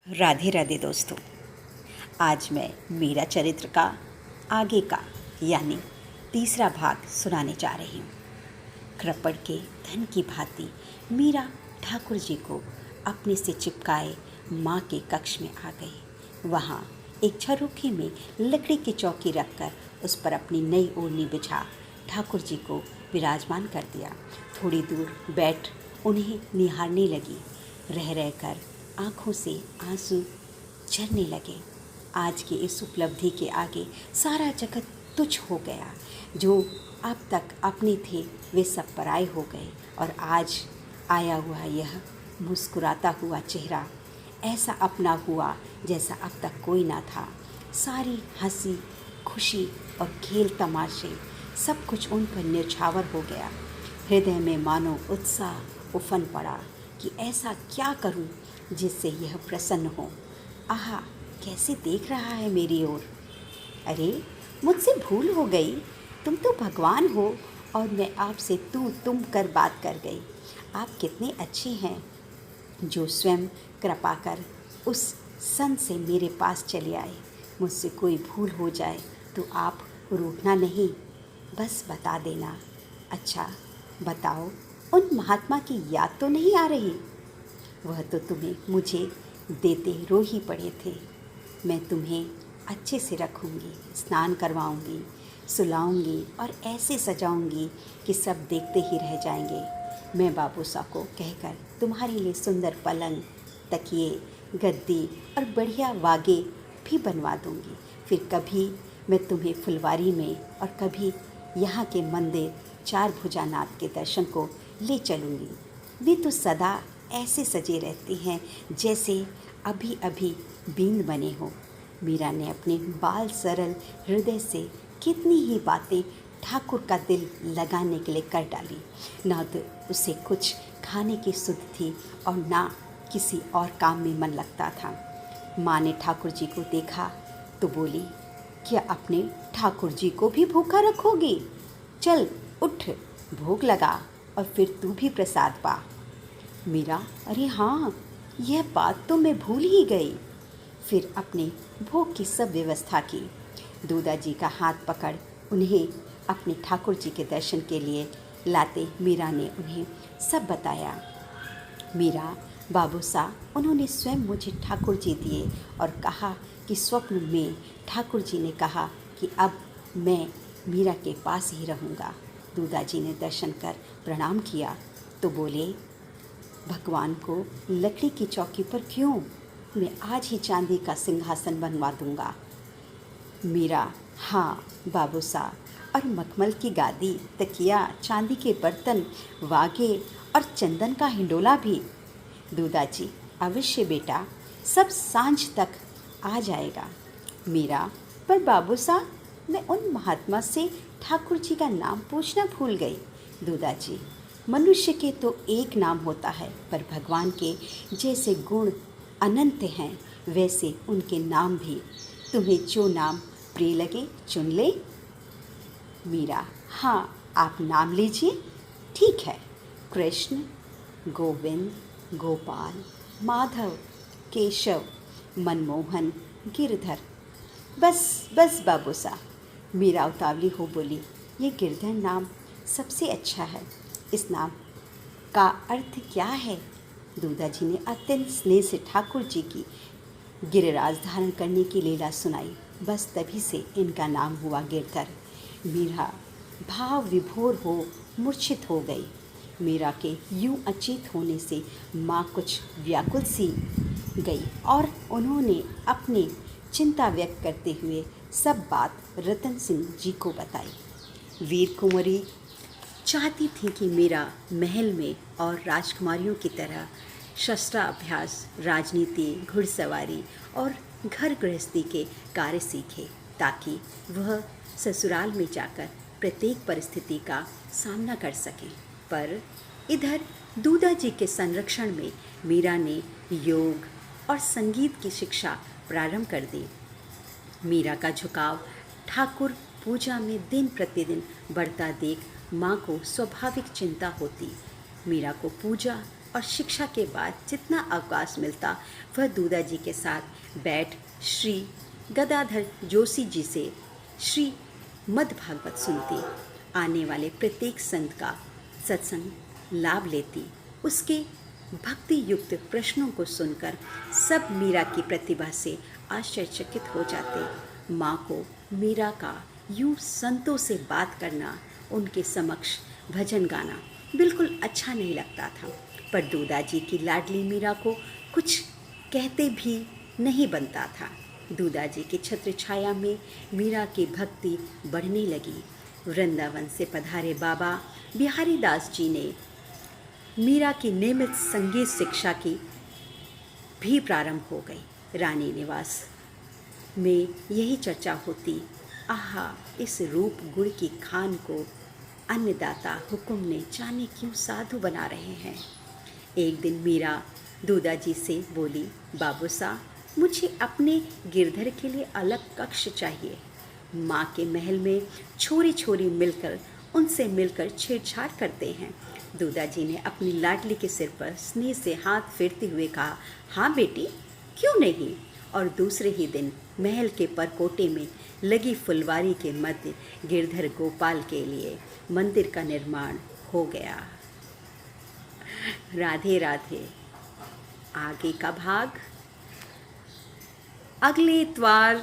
राधे राधे दोस्तों। आज मैं मीरा चरित्र का आगे का यानी तीसरा भाग सुनाने जा रही हूँ। कृपण के धन की भांति मीरा ठाकुर जी को अपने से चिपकाए माँ के कक्ष में आ गई। वहाँ एक झरोखे में लकड़ी की चौकी रखकर उस पर अपनी नई ओढ़नी बिछा ठाकुर जी को विराजमान कर दिया। थोड़ी दूर बैठ उन्हें निहारने लगी। रह रहकर आँखों से आंसू झरने लगे। आज की इस उपलब्धि के आगे सारा जगत तुच्छ हो गया। जो अब तक अपने थे वे सब पराए हो गए और आज आया हुआ यह मुस्कुराता हुआ चेहरा ऐसा अपना हुआ जैसा अब तक कोई ना था। सारी हंसी खुशी और खेल तमाशे सब कुछ उन पर न्यौछावर हो गया। हृदय में मानो उत्साह उफन पड़ा कि ऐसा क्या करूं जिससे यह प्रसन्न हो। आहा, कैसे देख रहा है मेरी ओर। अरे, मुझसे भूल हो गई। तुम तो भगवान हो और मैं आपसे तू तुम कर बात कर गई। आप कितने अच्छे हैं जो स्वयं कृपा कर उस संत से मेरे पास चले आए। मुझसे कोई भूल हो जाए तो आप रूठना नहीं, बस बता देना। अच्छा बताओ, उन महात्मा की याद तो नहीं आ रही? वह तो तुम्हें मुझे देते रो ही पड़े थे। मैं तुम्हें अच्छे से रखूँगी, स्नान करवाऊँगी, सुलाऊँगी और ऐसे सजाऊँगी कि सब देखते ही रह जाएंगे। मैं बाबूसा को कहकर तुम्हारे लिए सुंदर पलंग, तकिए, गद्दी और बढ़िया वागे भी बनवा दूँगी। फिर कभी मैं तुम्हें फुलवारी में और कभी यहाँ के मंदिर चार भुजानाथ के दर्शन को ले चलूँगी। वे तो सदा ऐसे सजे रहते हैं जैसे अभी अभी बींद बने हो। मीरा ने अपने बाल सरल हृदय से कितनी ही बातें ठाकुर का दिल लगाने के लिए कर डाली। ना तो उसे कुछ खाने की सुध थी और ना किसी और काम में मन लगता था। माँ ने ठाकुर जी को देखा तो बोली, क्या अपने ठाकुर जी को भी भूखा रखोगी? चल उठ, भोग लगा और फिर तू भी प्रसाद पा। मीरा, अरे हाँ, यह बात तो मैं भूल ही गई। फिर अपने भोग की सब व्यवस्था की। दूधा जी का हाथ पकड़ उन्हें अपने ठाकुर जी के दर्शन के लिए लाते मीरा ने उन्हें सब बताया। मीरा, बाबूसा, उन्होंने स्वयं मुझे ठाकुर जी दिए और कहा कि स्वप्न में ठाकुर जी ने कहा कि अब मैं मीरा के पास ही रहूँगा। दूधा जी ने दर्शन कर प्रणाम किया तो बोले, भगवान को लकड़ी की चौकी पर क्यों, मैं आज ही चांदी का सिंहासन बनवा दूंगा। मीरा, हाँ बाबूसा, और मखमल की गादी, तकिया, चांदी के बर्तन, वागे और चंदन का हिंडोला भी। दूधा जी, अवश्य बेटा, सब सांझ तक आ जाएगा। मीरा, पर बाबूसा, मैं उन महात्मा से ठाकुर जी का नाम पूछना भूल गई। दूधा जी, मनुष्य के तो एक नाम होता है, पर भगवान के जैसे गुण अनंत हैं वैसे उनके नाम भी। तुम्हें जो नाम प्रिय लगे चुन ले। मीरा, हाँ, आप नाम लीजिए। ठीक है, कृष्ण, गोविंद, गोपाल, माधव, केशव, मनमोहन, गिरधर। बस बस बाबूसा। मीरा उतावली हो बोली, ये गिरधर नाम सबसे अच्छा है। इस नाम का अर्थ क्या है? दूधा जी ने अत्यंत स्नेह से ठाकुर जी की गिरिराज धारण करने की लीला सुनाई। बस तभी से इनका नाम हुआ गिरधर। मीरा भाव विभोर हो मूर्छित हो गई। मीरा के यूं अचेत होने से माँ कुछ व्याकुल सी गई और उन्होंने अपनी चिंता व्यक्त करते हुए सब बात रतन सिंह जी को बताई। वीर कुंवरी चाहती थी कि मीरा महल में और राजकुमारियों की तरह शस्त्राभ्यास, राजनीति, घुड़सवारी और घर गृहस्थी के कार्य सीखे ताकि वह ससुराल में जाकर प्रत्येक परिस्थिति का सामना कर सके। पर इधर दूधा जी के संरक्षण में मीरा ने योग और संगीत की शिक्षा प्रारंभ कर दी। मीरा का झुकाव ठाकुर पूजा में दिन प्रतिदिन बढ़ता देख माँ को स्वाभाविक चिंता होती। मीरा को पूजा और शिक्षा के बाद जितना अवकाश मिलता वह दूदा जी के साथ बैठ श्री गदाधर जोशी जी से श्री मद् भागवत सुनती, आने वाले प्रत्येक संत का सत्संग लाभ लेती। उसके भक्ति युक्त प्रश्नों को सुनकर सब मीरा की प्रतिभा से आश्चर्यचकित हो जाते। माँ को मीरा का यूं संतों से बात करना, उनके समक्ष भजन गाना बिल्कुल अच्छा नहीं लगता था, पर दूदा जी की लाडली मीरा को कुछ कहते भी नहीं बनता था। दूदा जी के छत्र छाया में मीरा की भक्ति बढ़ने लगी। वृंदावन से पधारे बाबा बिहारी दास जी ने मीरा की नियमित संगीत शिक्षा की भी प्रारंभ हो गई। रानी निवास में यही चर्चा होती, आहा इस रूप गुड़ की खान को अन्नदाता हुक्म ने जाने क्यों साधु बना रहे हैं। एक दिन मीरा दूदा जी से बोली, बाबू साहब मुझे अपने गिरधर के लिए अलग कक्ष चाहिए। माँ के महल में छोरी छोरी मिलकर उनसे मिलकर छेड़छाड़ करते हैं। दूदा जी ने अपनी लाडली के सिर पर स्नेह से हाथ फेरते हुए कहा, हाँ बेटी क्यों नहीं। और दूसरे ही दिन महल के परकोटे में लगी फुलवारी के मध्य गिरधर गोपाल के लिए मंदिर का निर्माण हो गया। राधे राधे। आगे का भाग अगले इतवार